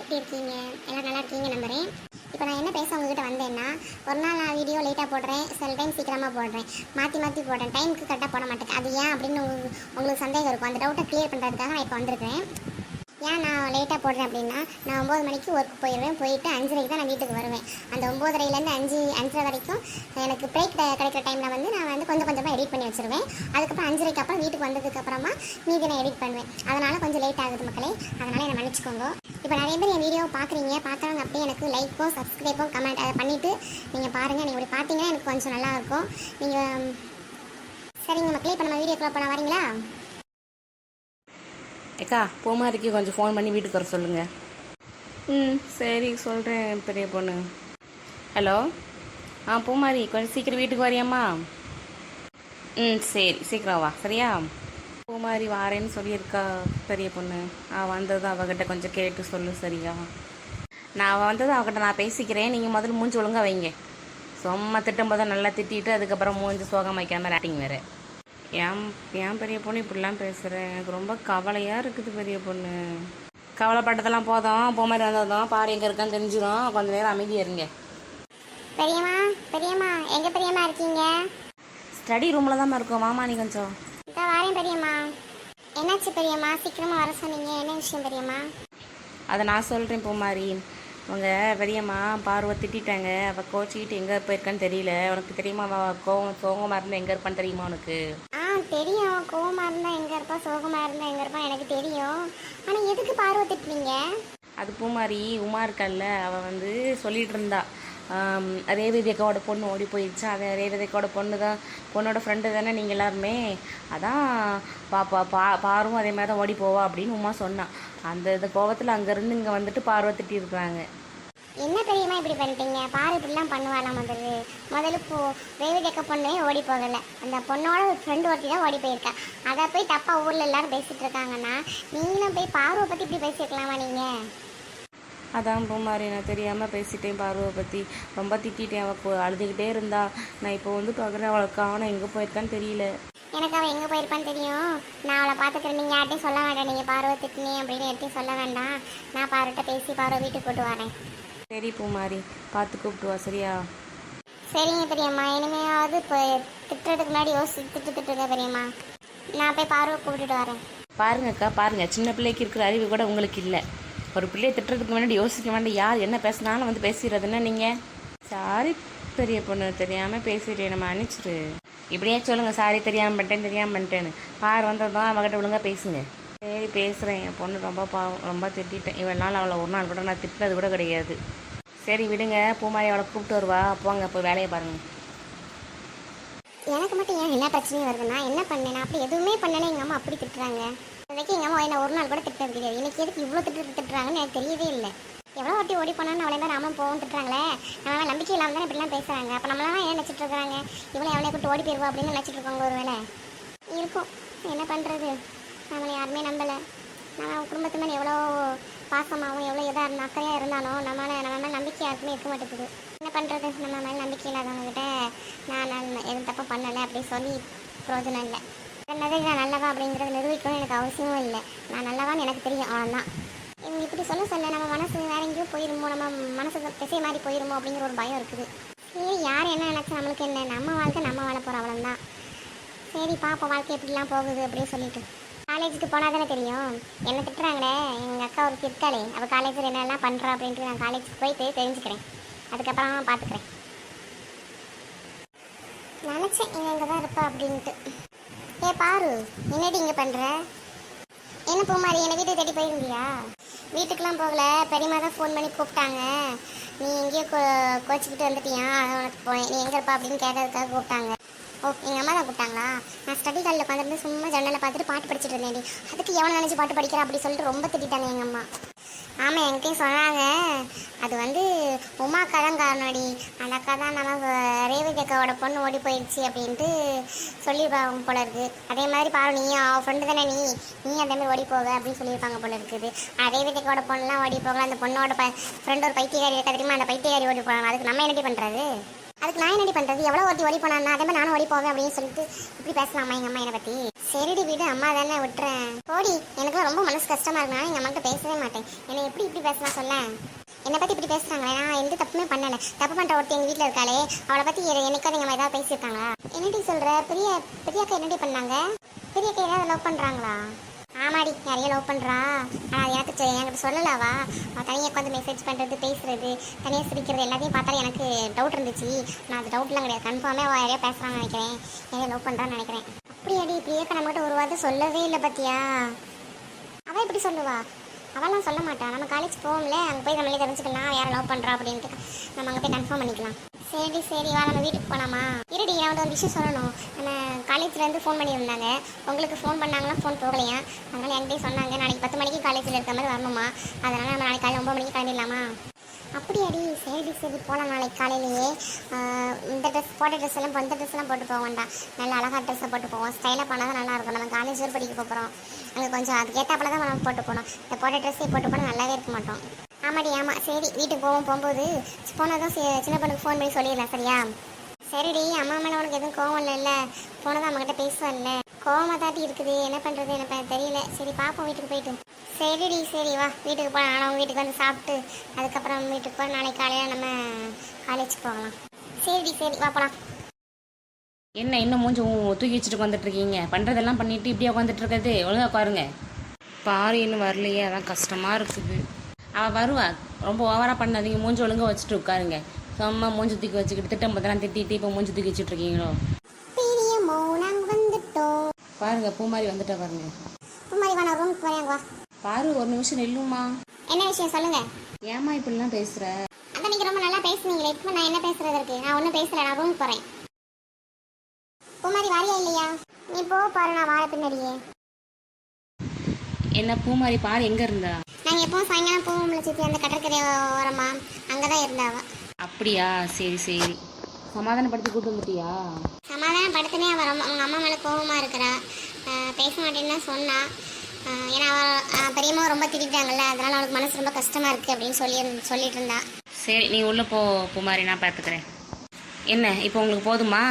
எப்படி இருக்கீங்க? எல்லாம் நல்லா இருக்கீங்க நம்புறேன். இப்போ நான் என்ன பேச உங்ககிட்ட வந்தேன்னா, ஒரு நாள் நான் வீடியோ லேட்டாக போடுறேன், சில டைம் சீக்கிரமாக போடுறேன், மாற்றி மாற்றி போடுறேன், டைமுக்கு கரெக்டாக போட மாட்டேன். அது ஏன் அப்படின்னு உங்களுக்கு சந்தேகம் இருக்கும். அந்த டவுட்டை க்ளியர் பண்ணுறதுக்காக நான் இப்போ வந்திருக்கேன். ஏன் நான் லேட்டாக போடுறேன் அப்படின்னா, நான் 9 மணிக்கு ஒர்க் போயிடுவேன். போயிட்டு 5:30க்கு தான் நான் வீட்டுக்கு வருவேன். அந்த 9:30லேருந்து 5:30 வரைக்கும் எனக்கு பிரேக் கிடைக்கிற டைமில் வந்து நான் வந்து கொஞ்சம் கொஞ்சமாக எடிட் பண்ணி வச்சுருவேன். அதுக்கப்புறம் 5:30க்கு அப்புறம் வீட்டுக்கு வந்ததுக்கப்புறமா மீதி நான் எடிட் பண்ணுவேன். அதனால் கொஞ்சம் லேட் ஆகுது மக்களே, அதனால் என்னை மன்னிச்சுக்கோங்க. இப்போ நிறைய பேர் என் வீடியோ பார்க்குறீங்க, பார்க்குறவங்க அப்படியே எனக்கு லைக்கும் சப்ஸ்கிரைப்பும் கமெண்ட் அதை பண்ணிவிட்டு நீங்கள் பாருங்கள். நீங்கள் இப்படி பார்த்தீங்கன்னா எனக்கு கொஞ்சம் நல்லாயிருக்கும். நீங்கள் சரிங்க மக்களே, இப்போ நம்ம வீடியோக்குள்ளே போனால் வரீங்களா? ஏக்கா பூமாரிக்கு கொஞ்சம் ஃபோன் பண்ணி வீட்டுக்கு வர சொல்லுங்கள். சரி சொல்கிறேன் பெரிய பொண்ணு. ஹலோ பூமாரி, கொஞ்சம் சீக்கிரம் வீட்டுக்கு வரியாம்மா? சரி சீக்கிரம் வா சரியா? பூமாரி வாரேன்னு சொல்லியிருக்கா பெரிய பொண்ணு. வந்தது அவகிட்ட கொஞ்சம் கேட்டு சொல்லு சரியா? நான் வந்தது அவகிட்ட நான் பேசிக்கிறேன். நீங்கள் முதல்ல மூஞ்சி ஒழுங்காக வைங்க. சும்மா திட்டும் போது நல்லா திட்டிட்டு அதுக்கப்புறம் மூஞ்சி சோகம் வைக்கிற மாதிரி ஆக்டிங் வேறு. ஏன் பெரிய பொண்ணு இப்படிலாம் பேசுகிறேன்? எனக்கு ரொம்ப கவலையாக இருக்குது பெரிய பொண்ணு. கவலைப்பட்டதெல்லாம் போதும். பூமாரி வந்ததும் பாரு எங்கே இருக்கான்னு தெரிஞ்சிடும். கொஞ்சம் நேரம் அமைதியாக இருங்க. பெரியம்மா பெரியம்மா எங்கே பெரியம்மா இருக்கீங்க? ஸ்டடி ரூமில் தான் இருக்கும். வாமா நீ கொஞ்சம். வரேன் பெரியம்மா. என்னாச்சு பெரியம்மா, சீக்கிரமாக வர சொன்னீங்க? என்ன விஷயம் பெரியம்மா? அதை நான் சொல்கிறேன் பூமாரி. உங்கள் பெரியம்மா பார்வை திட்டாங்க. அவள் கோச்சிக்கிட்டு எங்கே போயிருக்கான்னு தெரியல. உனக்கு தெரியுமா? அவள் சோகமாக இருந்தால் எங்கே இருப்பான்னு தெரியுமா உனக்கு? தெரியும். கோவமாக இருந்தால் எங்கே இருப்பா, சோகமாக இருந்தால் எங்கே இருப்பா எனக்கு தெரியும். ஆனால் எதுக்கு பார்வை திட்டுனீங்க? அது பூமாரி உமா இருக்கால்ல, அவள் வந்து சொல்லிகிட்டு இருந்தா ரேவதியக்காவோட பொண்ணு ஓடி போயிடுச்சு. அதை ரேவதியக்காவோட பொண்ணோட ஃப்ரெண்டு தானே நீங்கள் எல்லாருமே. அதான் பாரும் அதே மாதிரி தான் ஓடி போவா அப்படின்னு உமா சொன்னான். அந்த கோவத்தில் அங்கேருந்து இங்கே வந்துட்டு பார்வை திட்டிருக்காங்க. என்ன பெரியம்மா இப்படி பண்ணிட்டீங்க? பாரு இப்படிலாம் பண்ணுவாளாம். முதல்ல ரேவதியக்கா பொண்ணே ஓடி போகலை, அந்த பொண்ணோட ஃப்ரெண்டு ஒருத்தி தான் ஓடி போயிருக்கா. அதை போய் தப்பாக ஊரில் எல்லாரும் பேசிகிட்டு இருக்காங்கன்னா நீங்களும் போய் பார்வை பற்றி இப்படி பேசியிருக்கலாமா நீங்கள்? அதான் பூமாரி, நான் தெரியாமல் பேசிட்டேன். பார்வை பற்றி ரொம்ப திட்டேன். அவள் அழுதுகிட்டே இருந்தா. நான் இப்போ வந்து பார்க்குறேன், அவளுக்கு ஆனால் எங்கே போயிருக்கான்னு தெரியல. எனக்கு அவள் எங்கே போயிருப்பான்னு தெரியும். நான் அவளை பார்த்துக்கிறேன். நீங்கள் யார்ட்டையும் சொல்ல வேண்டாம். நீங்கள் பார்வை திட்டினே அப்படின்னு யார்ட்டையும் சொல்ல வேண்டாம். நான் பார்வட்ட பேசி பார்வை வீட்டுக்கு கூட்டு வரேன். சரி பூமாரி, பார்த்து கூப்பிட்டு வா சரியா? சரிங்க பெரியம்மா. இனிமையாவது இப்போ திட்டுறதுக்கு முன்னாடி திட்டுங்க பெரியம்மா. நான் போய் பார்வை கூப்பிட்டுட்டு வரேன். பாருங்கக்கா பாருங்க, சின்ன பிள்ளைக்கு இருக்கிற அறிவு கூட உங்களுக்கு இல்லை. ஒரு பிள்ளையை திட்டுறதுக்கு முன்னாடி யோசிக்க வேண்டாம். யார் என்ன பேசினாலும் வந்து பேசிடுறதுன்னா நீங்கள். சாரி பெரிய பொண்ணு, தெரியாமல் பேசிட்டேன், நம்ம அனுப்பிச்சிரு. இப்படியே சொல்லுங்கள், சாரி தெரியாமல் பண்ணிட்டேன்னு. பார் வந்ததும் அவகிட்ட ஒழுங்காக பேசுங்க. சரி பேசுகிறேன். என் பொண்ணு ரொம்ப திட்டேன். இவள் நாள் அவளை ஒரு நாள் கூட நான் திட்டினது கூட கிடையாது. சரி விடுங்க. பூமாரி அவளை கூப்பிட்டு வருவா. போங்க இப்போ வேலையை பாருங்கள். எனக்கு மட்டும் ஏன் என்ன பிரச்சனையும் வருதுன்னா என்ன பண்ணேன்? நான் அப்படி எதுவுமே பண்ணல. எங்கள் அம்மா அப்படி திட்டுறாங்க. அதுக்கு எங்கள் அம்மா என்ன ஒரு நாள் கூட திட்டது கிடையாது. எனக்கு எதுக்கு இவ்வளோ திட்டுறாங்கன்னு எனக்கு தெரியவே இல்லை. எவ்வளோ வாட்டி ஓடி போனான்னு அவளை தான் நாமளும் போவோம் திட்டுறாங்களே. நம்ம நம்பிக்கை இல்லாமல் தானே இப்படிலாம் பேசுகிறாங்க. அப்போ நம்மளாம் ஏன் நினச்சிட்டு இருக்காங்க? இவ்வளோ எவ்வளோ கூட்டு ஓடி போயிடுவோம் அப்படின்னு நினச்சிட்டு இருக்காங்க. ஒரு வேலை இருக்கும். என்ன பண்ணுறது? நம்மளை யாருமே நம்பலை. நம்ம குடும்பத்து மேலே எவ்வளோ பாசமாகவும் எவ்வளோ இதாக அக்கறையாக இருந்தாலும் நம்ம மேலே நம்பிக்கை யாருக்குமே இருக்க மாட்டேங்குது. என்ன பண்ணுறது? நம்ம மேலே நம்பிக்கை இல்லாதவங்ககிட்ட நான் எதுவும் தப்பு பண்ணலை அப்படி சொல்லி பிரயோஜனம் இல்லை. என்னது நான் நல்லவா அப்படிங்கிறது நிரூபிக்கணும் எனக்கு அவசியமும் இல்லை. நான் நல்லவான்னு எனக்கு தெரியும். அவ்வளோதான். இவங்க இப்படி சொல்ல நம்ம மனசு வேற எங்கேயோ போயிருமோ, நம்ம மனசு திசை மாதிரி போயிருமோ அப்படிங்கிற ஒரு பயம் இருக்குது. சரி யார் என்ன நினச்சா நம்மளுக்கு என்ன? நம்ம வாழ்க்கை நம்ம வாழ போகிறோம், அவ்வளோதான். சரி பாப்பா வாழ்க்கை எப்படிலாம் போகுது அப்படின்னு சொல்லிட்டு காலேஜுக்கு போனால் தானே தெரியும். என்ன திட்டுறாங்களே எங்கள் அக்கா ஒரு இருக்காளே, அவள் காலேஜில் என்னெல்லாம் பண்ணுறா அப்படின்ட்டு நான் காலேஜுக்கு போயிட்டு தெரிஞ்சுக்கிறேன். அதுக்கப்புறம் பார்த்துக்கிறேன். நினச்சேன் இவன் இங்கே தான் இருப்பா அப்படின்ட்டு. பாரு என்னடி இங்கே பண்ணுற? என்ன பூமாரி, என்னை வீட்டுக்கு தேடி போயிருந்தியா? வீட்டுக்கெலாம் போகல. பெரியம்மா தான் ஃபோன் பண்ணி கூப்பிட்டாங்க. நீ எங்கேயோ கோச்சிக்கிட்டு வந்துட்டியா, உனக்கு போனேன். நீ எங்கே இருப்பா அப்படின்னு கேட்டதுக்காக கூப்பிட்டாங்க. ஓ எங்கள் அம்மா தான் கூப்பிட்டாங்களா? நான் ஸ்டடி ஹாலில் உட்காந்துருந்து சும்மா ஜன்னலை பார்த்துட்டு பாட்டு படிச்சுட்டு இருந்தேன்டி. அதுக்கு எவனை நினச்சி பாட்டு படிக்கிறா அப்படி சொல்லிட்டு ரொம்ப திட்டாங்க எங்கள் அம்மா. ஆமாம் என்கிட்டையும் சொன்னாங்க. அது வந்து உமா அக்கா தான் காரணடி. அந்த அக்கா தான் நம்ம ரேவதி அக்காவோட பொண்ணு ஓடி போயிடுச்சு அப்படின்ட்டு சொல்லியிருப்பாங்க போல இருக்குது. அதே மாதிரி பாரு நீ அவள் ஃப்ரெண்டு தானே, நீ அதேமாதிரி ஓடி போக அப்படின்னு சொல்லியிருப்பாங்க போல இருக்குது. ரேவதி அக்காவோட பொண்ணுலாம் ஓடி போகலாம். அந்த பொண்ணோட ஃப்ரெண்டு ஒரு பைத்தியக்காரி இருக்கா தெரியுமா? அந்த பைத்தியக்காரி ஓடி போகலாம். அதுக்கு நம்ம என்னடி பண்ணுறது? அதுக்கு நான் என்னடி பண்றது? எவ்வளோ ஒருத்தி ஓடி போனா அதே மாதிரி நானும் ஓடி போவேன் அப்படின்னு சொல்லிட்டு இப்படி பேசலாமா எங்க அம்மா என்னை பத்தி? சரிடி வீடு, அம்மா தானே, விட்டுறேன். போடி. எனக்கு ரொம்ப மனசு கஷ்டமா இருக்குனா எங்க அம்மா கிட்ட பேசவே மாட்டேன். என்னை எப்படி இப்படி பேசலாம் சொல்ல? என்னை பத்தி இப்படி பேசுறாங்களே, நான் எந்த தப்புமே பண்ணல. தப்பு பண்ற ஒருத்தி எங்க வீட்டுல இருக்காளே, அவளை பத்தி என்னைக்காவது எங்க அம்மா ஏதாவது பேசியிருக்காங்களா? என்னடி சொல்ற? பெரியாக்கா என்னடி பண்ணாங்க? பெரியாக்கா ஏதாவது லவ் பண்றாங்களா? ஆமாடி, நிறைய லவ் பண்ணுறா. ஆனால் எனக்கு என்கிட்ட சொல்லலாவா? அவள் தனியாக உட்காந்து மெசேஜ் பண்ணுறது, பேசுறது, தனியாக சிரிக்கிறது எல்லாத்தையும் பார்த்தாலே எனக்கு டவுட் இருந்துச்சு. நான் அது டவுட்லாம் கிடையாது, கன்ஃபார்மே அவள் நிறையா பேசுகிறான்னு நினைக்கிறேன், நிறைய லவ் பண்ணுறான்னு நினைக்கிறேன். அப்படியாடி? பிரியக்கா நம்மகிட்ட ஒரு வார்த்தை சொல்லவே இல்லை பார்த்தியா? அவள் எப்படி சொல்லுவா? அவெல்லாம் சொல்ல மாட்டான். நம்ம காலேஜ் போவோம்ல, அங்கே போய் நம்மளே தெரிஞ்சுக்கலாம் யாரை லவ் பண்ணுறா அப்படின்ட்டு. நம்ம அங்கே போய் கன்ஃபார்ம் பண்ணிக்கலாம். சரி சரி வா, நம்ம வீட்டுக்கு போகலாமா? இருடி, நான் வந்து ஒரு விஷயம் சொல்லணும். நம்ம காலேஜ்லேருந்து ஃபோன் பண்ணியிருந்தாங்க. உங்களுக்கு ஃபோன் பண்ணாங்கன்னா ஃபோன் போகலையா? அதனால் என்கிட்டயும் சொன்னாங்க நாளைக்கு 10 மணிக்கு காலேஜில் இருக்க மாதிரி வரணுமா. அதனால் நம்ம நாளைக்கு காலையில் 9 மணிக்கு கிளம்பிடலாமா? அப்படியாடி? சரி சரி போகலாம். நாளைக்கு காலையிலேயே இந்த ட்ரெஸ் போட்ட ட்ரெஸ் எல்லாம் இந்த ட்ரெஸ் எல்லாம் போட்டு போக வேண்டாம். நல்லா அழகாக ட்ரெஸ்ஸை போட்டு போவோம். ஸ்டைலாக பண்ணால் தான் நல்லாயிருக்கும். நம்ம காலேஜ் வேறு படிக்க போகிறோம். அங்கே கொஞ்சம் அதுக்கேற்றாப்புல தான் நம்ம போட்டு போகணும். இந்த போட்ட ட்ரெஸ்ஸை போட்டு போனால் நல்லாவே இருக்க மாட்டோம். ஆமாடி ஆமாம். சரி வீட்டுக்கு போகும்போது போனதும் சின்ன பொண்ணுக்கு ஃபோன் பண்ணி சொல்லிடலாம், சரியா? சரிடி. அம்மா மேலே உனக்கு எதுவும் கோவம் இல்லைல்ல? போனதான் அம்மகிட்ட பேசுவேன்ல. கோவமாக தாட்டி இருக்குது. என்ன பண்ணுறது எனக்கு தெரியல. சரி பார்ப்போம் வீட்டுக்கு போயிட்டு. சரிடி சரி வா வீட்டுக்கு போகலாம். ஆனால் அவங்க வீட்டுக்கு வந்து சாப்பிட்டு அதுக்கப்புறம் வீட்டுக்கு போய் நாளைக்கு காலையில் நம்ம காலேஜுக்கு போகலாம். சரிடி சரி வா போகலாம். என்ன இன்னும் மூஞ்சி தூக்கி வச்சுட்டு வந்துட்டுருக்கீங்க? பண்ணுறதெல்லாம் பண்ணிவிட்டு இப்படியே உட்காந்துட்ருக்கிறது. ஒழுங்காக உட்காருங்க. பாரு இன்னும் வரலையே, அதான் கஷ்டமாக இருக்குது. அவள் வருவா. ரொம்ப ஓவராக பண்ணாதீங்க. மூஞ்சி ஒழுங்காக வச்சுட்டு உட்காருங்க. சும்மா மூஞ்சி தூக்கி வச்சுக்கிட்டு திட்டம் பத்தெல்லாம் திட்டிட்டு இப்போ மூஞ்சி தூக்கி வச்சுட்ருக்கீங்களோ? பாருங்க பூமாரி வந்துட்டா பாருங்க. பூமாரி வா, நான் ரூமுக்கு போறேன். வா பாரு ஒரு நிமிஷம் நில்லுமா. என்ன விஷயம் சொல்லுங்க? ஏமா இப்படிலாம் பேசுற? அதான் நீங்க ரொம்ப நல்லா பேசுனீங்களே, இப்போ நான் என்ன பேசுறது இருக்கு? நான் ஒன்றும் பேசல, நான் ரூமுக்கு போறேன். பூமாரி வாரியா இல்லையா? நீ போ பாரு, நான் வார பின்னாடியே. என்ன பூமாரி பாரு எங்க இருந்தா? நாங்கள் எப்பவும் சாயங்காலம் போவோம்ல சித்தி, அந்த கடற்கரை ஓரமா அங்கே தான் இருந்தாவா. அப்படியா? சரி சரி. சமாதானப்படுத்தி கூட்டு வந்துட்டியா? சமாதானப்படுத்தினே அவள் ரொம்ப அவங்க அம்மா மேலே கோபமாக இருக்கிறா. பேச மாட்டேன்னு தான் சொன்னா. ஏன்னா அவள் பெரியம்மா ரொம்ப திட்டாங்கல்ல, அதனால் அவளுக்கு மனசு ரொம்ப கஷ்டமாக இருக்குது அப்படின்னு சொல்லிட்டு இருந்தா. சரி நீ உள்ளே போ பூமாரி, நான் பார்த்துக்கிறேன். என்ன இப்போ உங்களுக்கு போதுமா?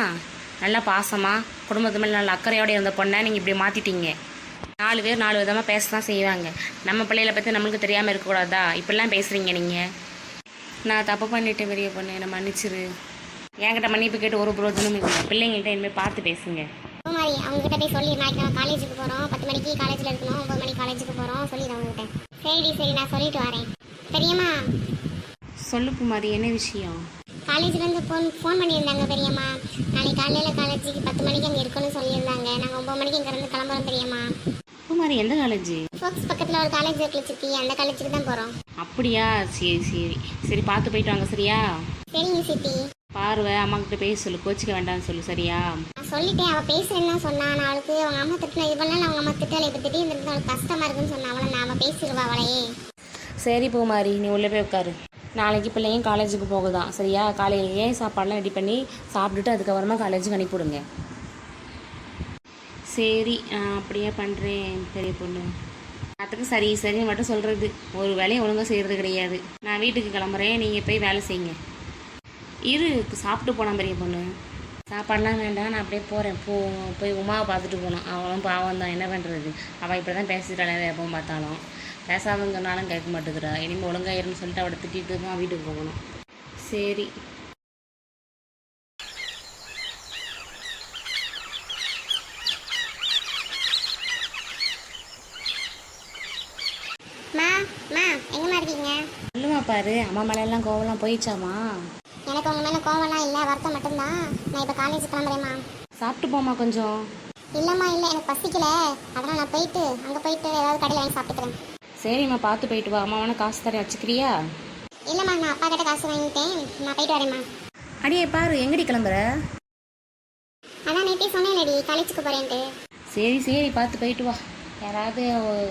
நல்லா பாசமாக குடும்பத்து மேலே நல்ல அக்கறையோடு இருந்த பொண்ணை நீங்கள் இப்படி மாற்றிட்டீங்க. 4 பேர் 4 விதமாக பேச தான் செய்வாங்க. நம்ம பிள்ளைகளை பற்றி நம்மளுக்கு தெரியாமல் இருக்கக்கூடாதா? இப்படிலாம் பேசுகிறீங்க நீங்கள். நான் தப்பு பண்ணிட்டேன் பெரிய பொண்ணு, என்னை மன்னிச்சிரு. என்கிட்ட மன்னிப்பு கேட்டு ஒரு பிரோஜனமும் இல்லை. பிள்ளைங்கள்ட்ட இனிமேல் பார்த்து பேசுங்க. பூமாரி அவங்ககிட்ட போய் சொல்லி, நாளைக்கு நம்ம காலேஜுக்கு போகிறோம், 10 மணிக்கு காலேஜில் இருக்கணும், 9 மணிக்கு காலேஜுக்கு போகிறோம் சொல்லிடு அவங்ககிட்ட. சரி சரி நான் சொல்லிட்டு வரேன். பெரியம்மா சொல்லு பூமாரி, என்ன விஷயம்? காலேஜ்லேருந்து ஃபோன் பண்ணியிருந்தாங்க பெரியம்மா. நாளைக்கு காலையில் காலேஜுக்கு 10 மணிக்கு அங்கே இருக்கணும்னு சொல்லியிருந்தாங்க. நாங்கள் 9 மணிக்கு இங்கேருந்து கிளம்புறோம் பெரியம்மா. பூமாரி எந்த காலேஜ்? ஃபோக்ஸ் பக்கத்தில் ஒரு காலேஜ் இருக்கு சித்தி, அந்த காலேஜுக்கு தான் போகிறோம். அப்படியா? சரி சரி சரி பார்த்து போயிட்டு வாங்க சரியா? சரிங்க சித்தி. பார்வை அம்மா கிட்ட பேச சொல்லு, கோச்சிக்க வேண்டாம்னு சொல்லு சரியா? நான் சொல்லிட்டேன், அவள் பேசுறேன்னா சொன்னா. நான் அவளுக்கு அவங்க அம்மா திட்டினா இது பண்ணாலும் அவங்க அம்மா திட்டலை, இப்போ திடீர்னு இருந்து அவளுக்கு கஷ்டமாக இருக்குன்னு சொன்னா. அவளை நான் அவள் பேசிடுவா அவளையே. சரி பூமாரி நீ உள்ளே போய் உட்காரு. நாளைக்கு பிள்ளைங்க காலேஜுக்கு போகுதான் சரியா? காலையிலேயே சாப்பாடெலாம் ரெடி பண்ணி சாப்பிட்டுட்டு அதுக்கப்புறமா காலேஜுக்கு அனுப்பிவிடுங்க. சரி நான் அப்படியே பண்ணுறேன் பெரிய பொண்ணு. அதுக்கு சரி சரின்னு மட்டும் சொல்கிறது, ஒரு வேலையை ஒழுங்காக செய்கிறது கிடையாது. நான் வீட்டுக்கு கிளம்புறேன், நீங்கள் போய் வேலை செய்யுங்க. இரு சாப்பிட்டு போனான் பெரிய பொண்ணு. சாப்பாடெலாம் வேண்டாம், நான் அப்படியே போகிறேன். போய் உமாவை பார்த்துட்டு போகணும். அவளும் பாவம் தான், என்ன பண்ணுறது? அவள் இப்படி தான் பேசிட்டாளே எப்போ பார்த்தாலும். பேசாமல் சொன்னாலும் கேட்க மாட்டேங்கிறா. இனிமேல் ஒழுங்காயிருன்னு சொல்லிட்டு அவளை திட்டிட்டு தான் வீட்டுக்கு போகணும். சரி எங்கம்மா இருக்கீங்க? சொல்லுமா பாரு, அம்மா மேலெல்லாம் கோவம்லாம் போயிடுச்சாமா? எனக்கு உங்க மேலே கோவம்லாம் இல்லை, வருத்தம் மட்டும்தான். நான் இப்போ காலேஜ் கிளம்புறேம்மா. சாப்பிட்டு போமா கொஞ்சம். இல்லைம்மா இல்லை, எனக்கு பசிக்கல, அதனால் நான் போயிட்டு அங்கே போயிட்டு ஏதாவது கடையில் வாங்கி சாப்பிட்டுக்கிறேன். சரிம்மா பார்த்து போயிட்டு வா. அம்மா வேணா காசு தரேன் வச்சுக்கிறியா? இல்லைம்மா நான் அப்பா கிட்ட காசு வாங்கிட்டேன், நான் போயிட்டு வரேம்மா. அடியே பாரு எங்கடி கிளம்புற? அதான் நேற்றே சொன்னேன்லடி காலேஜுக்கு போகிறேன்ட்டு. சரி சரி பார்த்து போயிட்டு வா. யாராவது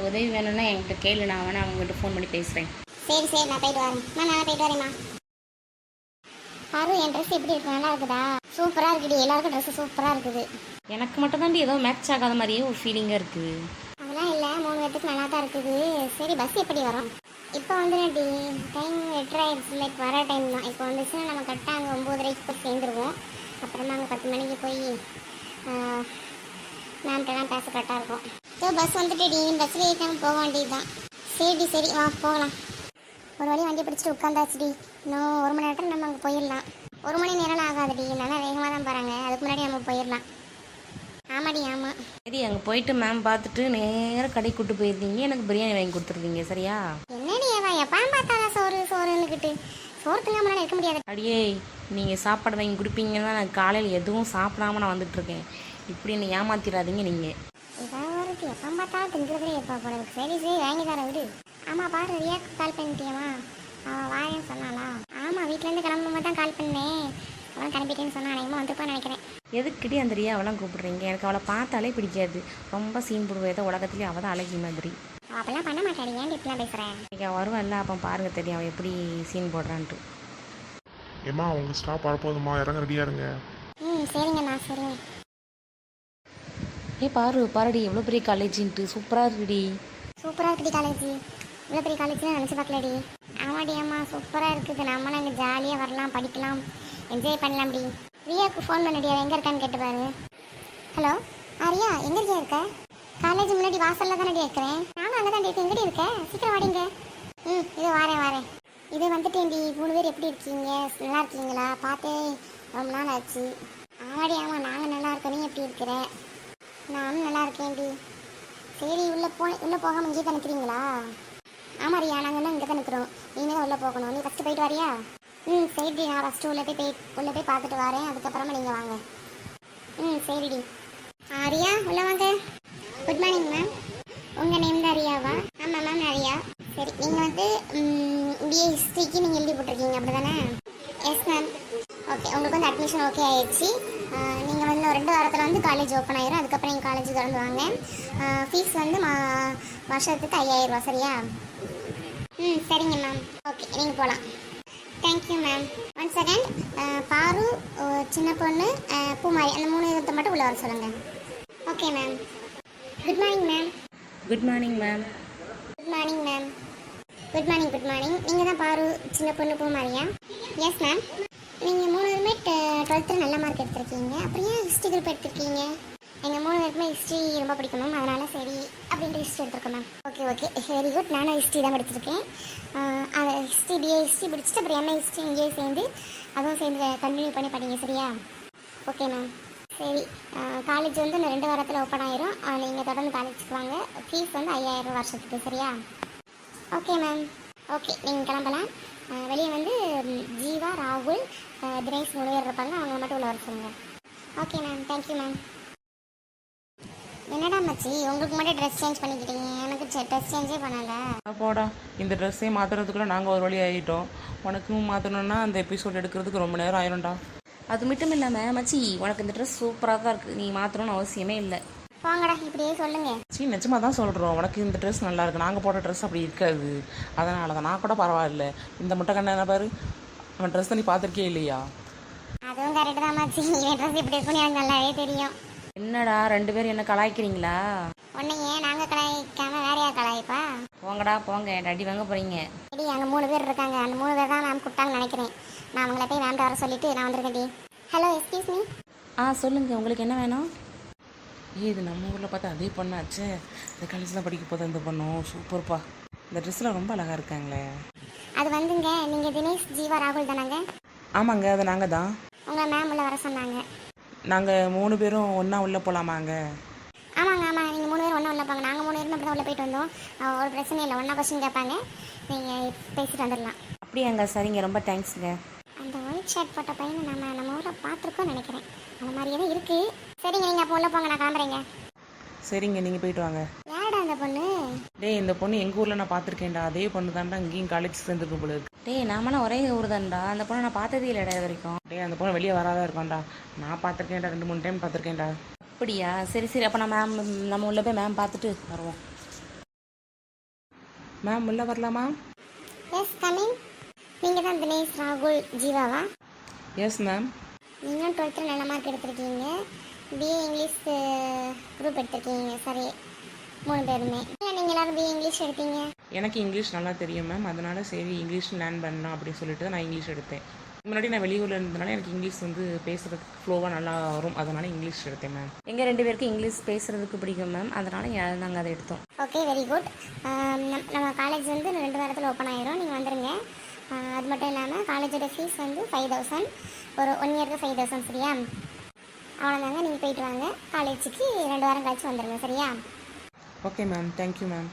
உதவி வேணும்னா என்கிட்ட கேளு, நான் வேணா அவங்ககிட்ட ஃபோன் பண்ணி பேசுகிறேன். சரி சரி நான் போயிட்டு வரேன். நான் போயிட்டு வரேம்மா. பாரு என் ட்ரெஸ் எப்படி இருக்கு? நல்லா இருக்குதா? சூப்பராக இருக்குடி, எல்லாருக்கும் ட்ரெஸ்ஸு சூப்பராக இருக்குது. எனக்கு மட்டும் தாண்டி ஏதோ மேட்ச் ஆகாத மாதிரியே ஒரு ஃபீலிங்காக இருக்குது. அதெல்லாம் இல்லை, 3 பார்க்கறதுக்கு நல்லா தான் இருக்குது. சரி பஸ் எப்படி வரும்? இப்போ வந்து டைம் 8:30 ஆயிடுச்சு. லைக் வர டைம் தான். இப்போ வந்துச்சுன்னா நம்ம கரெக்டாக அங்கே 9:30 போய் சேர்ந்துருவோம். அப்புறமா அங்கே 10 மணிக்கு போய் மேம்கிட்டலாம் பேச கரெக்டாக இருக்கும். ஸோ பஸ் வந்துட்டு பஸ்ஸில் ஏற்காம போக வேண்டியது தான். சரி சரி வா போகலாம். ஒரு வழி வண்டி பிடிச்சிட்டு உட்காந்தாச்சுடி. இன்னும் 1 மணி நேரத்தில் நம்ம அங்கே போயிடலாம். 1 மணி நேரம்லாம் ஆகாதுடி, நல்லா வேகமாக தான் போகிறாங்க. அதுக்கு முன்னாடி நம்ம போயிடலாம். ஆமாடி ஆமாம். சரி அங்கே போயிட்டு மேம் பார்த்துட்டு நேராக கடைக்கு கூட்டு போயிருந்தீங்க, எனக்கு பிரியாணி வாங்கி கொடுத்துருக்கீங்க சரியா? என்னடி ஏவா எப்போ பார்த்தாலும் சோறு சோறுன்னுக்கிட்டு சோறு திங்காமலாம் இருக்க முடியாது. அடியே நீங்கள் சாப்பாடு வாங்கி கொடுப்பீங்கன்னா நான் காலையில் எதுவும் சாப்பிடாம நான் வந்துட்டுருக்கேன். இப்படி என்னை ஏமாத்திடாதீங்க நீங்கள். ஏதாவது ஒரு எப்போ பார்த்தாலும் திங்கிறதுலே எப்போ போல இருக்கு. சரி சரி வாங்கி தர விடு. ஆமாம் பாரு ரியா கால் பண்ணிட்டியம்மா? அவள் வாயன்னு சொன்னாளா? ஆமாம் வீட்டிலேருந்து கிளம்பும்போது தான் கால் பண்ணேன். அவன் கிளம்பிட்டேன்னு சொன்னா அனைமா வந்துருப்பான்னு நினைக்கிறேன். எதுக்கிட்டே அந்த ரியாவெல்லாம் கூப்பிடுறீங்க? எனக்கு அவளை பார்த்தாலே பிடிக்காது. ரொம்ப சீன் போடுவோம். ஏதோ உலகத்துலேயே அவள் தான் அழகி மாதிரி. அவள் அப்பெல்லாம் பண்ண மாட்டாடி. ஏன் இப்படிலாம் பேசுகிறேன்? இன்றைக்கி அவள் வருவான்ல, அப்போ பாருங்கள் தெரியும் அவள் எப்படி சீன் போடுறான்ட்டு. ஏம்மா உங்கள் ஸ்டாப் வரப்போதுமா, இறங்க ரெடியாக இருங்க. சரிங்கண்ணா சரிங்க. பாருடி எவ்வளோ பெரிய காலேஜின்ட்டு சூப்பராக இருக்குடி. சூப்பராக இருக்குடி காலேஜ். இவ்வளோ பெரிய காலேஜ்னு நினச்சி பார்க்கலடி. ஆமாடி ஆமா சூப்பராக இருக்குது. நம்மளும் அங்கே ஜாலியாக வரலாம், படிக்கலாம், என்ஜாய் பண்ணலாம்டி. ரியாவுக்கு ஃபோன் பண்ணடியா, எங்கே இருக்கான்னு கேட்டு பாரு. ஹலோ ரியா எங்கே இருக்க? காலேஜ் முன்னாடி வாசலில் தானே இருக்கிறேன். நானும் அங்கே தான் இருக்கேன். எங்கடி இருக்க? சீக்கிரம் வாடிங்க. இது வாரேன். இது வந்துட்டு டி 3 பேர் எப்படி இருக்கீங்க? நல்லா இருக்கீங்களா? பார்த்தே ரொம்ப நாள் ஆச்சு. ஆமாடி ஆமாம் நாங்கள் நல்லா இருக்கோம். நீ எப்படி இருக்கிற? நானும் நல்லா இருக்கேன்டி. சரி உள்ளே போகாமல் இங்கே தான் நிற்கிறீங்களா? ஆமாம் ரியா நாங்கள் இங்கே தான் நிற்கிறோம். நீங்கள் தான் உள்ளே போகணும். நீ ஃபஸ்ட்டு போயிட்டு வரியா? சரிடி நான் ஃபஸ்ட்டு உள்ளே போய் பார்த்துட்டு வரேன். அதுக்கப்புறமா நீங்கள் வாங்க. சரிடி. ரியா உள்ளே வாங்க. Good morning ma'am. உங்கள் நேம் தான் ரியாவா? ஆமாம் மேம் நான் ரியா. சரி நீங்கள் வந்து பிஏ ஹிஸ்ட்ரிக்கு நீங்கள் எழுதி போட்டிருக்கீங்க அப்படி தானே? Yes ma'am. ஓகே உங்களுக்கு வந்து அட்மிஷன் ஓகே ஆயிடுச்சு. நீங்கள் வந்து 2 வாரத்தில் வந்து காலேஜ் ஓப்பன் ஆயிரும். அதுக்கப்புறம் நீங்கள் காலேஜ் திறந்து வாங்க. ஃபீஸ் வந்து வருஷத்துக்கு 5000 ரூபா சரியா? சரிங்க மேம். ஓகே நீங்கள் போகலாம். Thank you ma'am. One second. பாரு, சின்ன பொண்ணு, பூமாரி அந்த 3 இடத்தை மட்டும் உள்ள வர சொல்லுங்கள். Okay ma'am. Good morning ma'am. Good morning ma'am. Good morning ma'am. Good morning. நீங்கள் தான் பாரு, சின்ன பொண்ணு, பூமாரியா? Yes ma'am. நீங்கள் 3 பேருமே 12th நல்ல மார்க் எடுத்திருக்கீங்க. அப்புறம் ஏன் ஹிஸ்ட்ரி குரூப் எடுத்திருக்கீங்க? எங்கள் 3 பேருக்குமே ஹிஸ்ட்ரி ரொம்ப பிடிக்கும் மேம். அதனால் சரி அப்படின்ட்டு ஹிஸ்ட்ரி எடுத்துருக்கோம் மேம். Okay very good. நானும் ஹிஸ்ட்ரி தான் படிச்சிருக்கேன். அதை பிஏ ஹிஸ்ட்ரி படிச்சுட்டு அப்புறம் எம்ஏ ஹிஸ்ட்ரி இங்கேயே சேர்ந்து அதுவும் சேர்ந்து கண்டினியூ பண்ணி படிங்க சரியா? Okay ma'am. சரி காலேஜ் வந்து இன்னும் 2 வாரத்தில் ஓப்பன் ஆயிரும். நீங்கள் தொடர்ந்து காலேஜுக்கு வாங்க. ஃபீஸ் வந்து 5000 வருஷத்துக்கு சரியா? Okay ma'am. ஓகே நீங்கள் கிளம்பலாம். வெளியே வந்து ஜீவா, ராகுல், தினேஷ் 3 பேர் இருப்பாங்க. அவங்க மட்டும் உள்ள வர சொல்லுங்க. Okay ma'am. Thank you ma'am. என்னடா மச்சி உங்களுக்கு மட்டும் ட்ரெஸ் சேஞ்ச் பண்ணிக்கிட்டீங்க, எனக்கு ட்ரெஸ் சேஞ்சே பண்ணலை. போடா இந்த ட்ரெஸ்ஸே மாற்றுறதுக்குள்ள நாங்கள் ஒரு வழி ஆகிட்டோம். உனக்கும் மாற்றணுன்னா அந்த எபிசோட் எடுக்கிறதுக்கு ரொம்ப நேரம் ஆயிரும்டா. அது மட்டும் இல்லாமல் மச்சி உனக்கு இந்த ட்ரெஸ் சூப்பராக தான் இருக்குது. நீ மாற்றணும்னு அவசியமே இல்லை. போங்கடா இப்படியே சொல்லுங்க. நிச்சயமாக தான் சொல்கிறோம். உனக்கு இந்த ட்ரெஸ் நல்லா இருக்கு. நாங்கள் போட்ட ட்ரெஸ் அப்படி இருக்காது. அதனால தான் நான் கூட பரவாயில்ல. இந்த முட்டை கண்ணை என்ன பாரு, அவன் ட்ரெஸ் நீ பார்த்துருக்கே இல்லையா? அதுவும் கரெக்டு தான் மச்சி. என் ட்ரெஸ் இப்படி இருக்குன்னு எனக்கு நல்லாவே தெரியும். என்னடா 2 பேரும் என்ன கலாய்க்கிறீங்களா? உன்னையே நாங்கள் கலாய்க்காம வேற யார் கலாய்ப்பா? போங்க அடி வாங்க போகிறீங்க. சரி அங்கே 3 பேர் இருக்காங்க. அந்த 3 பேர் தான் மேம் கூப்பிட்டாங்கன்னு நினைக்கிறேன். நான் அவங்கள போய் மேம்கிட்ட வர சொல்லிட்டு நான் வந்திருக்கேன் டி. Hello excuse me. சொல்லுங்கள் உங்களுக்கு என்ன வேணும்? இது நம்ம ஊரில் பார்த்தா அதே பொண்ணாச்சே. இந்த காலேஜ் தான் படிக்க போதும் இந்த பொண்ணும். சூப்பர்ப்பா. இந்த ட்ரெஸ்ஸில் ரொம்ப அழகாக இருக்காங்களே. அது வந்துங்க நீங்கள் தினேஷ், ஜீவா, ராகுல் தானாங்க? ஆமாங்க அது நாங்கள் தான். உங்கள் மேம் உள்ள வர சொன்னாங்க. நாங்கள் 3 பேரும் ஒன்றா உள்ளே போகலாமாங்க? ஆமாங்க நீங்கள் 3 பேர் ஒன்றா உள்ள போங்க. நாங்கள் 3 பேரும் அப்படி தான் உள்ள போயிட்டு வந்தோம். ஒரு பிரச்சனை இல்லை. ஒன்றா கொஸ்டின் கேட்பாங்க, நீங்கள் பேசிட்டு வந்துடலாம். அப்படியாங்க சரிங்க ரொம்ப தேங்க்ஸுங்க. அந்த ஒயிட் ஷர்ட் போட்ட பையனை நம்ம ஊரில் பார்த்துருக்கோன்னு நினைக்கிறேன். அந்த மாதிரியே தான் இருக்குது. சரிங்க நீங்கள் அப்போ உள்ள போங்க, நான் கிளம்புறேங்க. சரிங்க நீங்கள் போயிட்டு வாங்க. யாருடா அந்த பொண்ணு? டேய் இந்த பொண்ணு எங்கள் ஊரில் நான் பார்த்துருக்கேன்டா. அதே பொண்ணு தான்டா இங்கேயும் காலேஜ் சேர்ந்துருக்கு போல இருக்கு. டேய் நாமலாம் ஒரே ஊர் தான்டா. அந்த பொண்ணை நான் பார்த்ததே இல்லைடா இது வரைக்கும். டேய் அந்த பொண்ணு வெளியே வராதா இருக்கோம்டா. நான் பார்த்துருக்கேன்டா, 2-3 டைம் பார்த்துருக்கேன்டா. அப்படியா? சரி அப்போ நம்ம உள்ள போய் மேம் பார்த்துட்டு வருவோம். மேம் உள்ளே வரலாமா? Yes coming. நீங்கள் தான் தினேஷ், ராகுல், ஜீவாவா? Yes ma'am. நீங்களும் 12th நல்ல மார்க் எடுத்திருக்கீங்க. பிஏ இங்கிலீஷ் குரூப் எடுத்திருக்கீங்க. சரி 3 பேருமே. ஏன் நீங்கள் எல்லாரும் பிஏ இங்கிலீஷ் எடுத்தீங்க? எனக்கு இங்கிலீஷ் நல்லா தெரியும் மேம், அதனால சரி இங்கிலீஷ் லேர்ன் பண்ணலாம் அப்படின்னு சொல்லிட்டு நான் இங்கிலீஷ் எடுத்தேன். முன்னாடி நான் வெளியூரில் இருந்ததுனால எனக்கு இங்கிலீஷ் வந்து பேசுறதுக்கு ஃப்ளோவாக நல்லா வரும், அதனால இங்கிலீஷ் எடுத்தேன் மேம். எங்கள் 2 பேருக்கும் இங்கிலீஷ் பேசுகிறதுக்கு பிடிக்கும் மேம், அதனால் நாங்கள் அதை எடுத்தோம். Okay, very good. நம்ம காலேஜ் வந்து 2 வாரத்தில் ஓப்பன் ஆயிரும், நீங்கள் வந்துடுங்க. அது மட்டும் இல்லாமல் காலேஜோட ஃபீஸ் வந்து 5000, ஒரு 1 இயருக்கு 5000, சரியா? அவ்வளோதாங்க, நீங்கள் போயிட்டு வாங்க. காலேஜுக்கு 2 வாரம் கழிச்சு வந்துடுங்க, சரியா? Okay ma'am, thank you ma'am.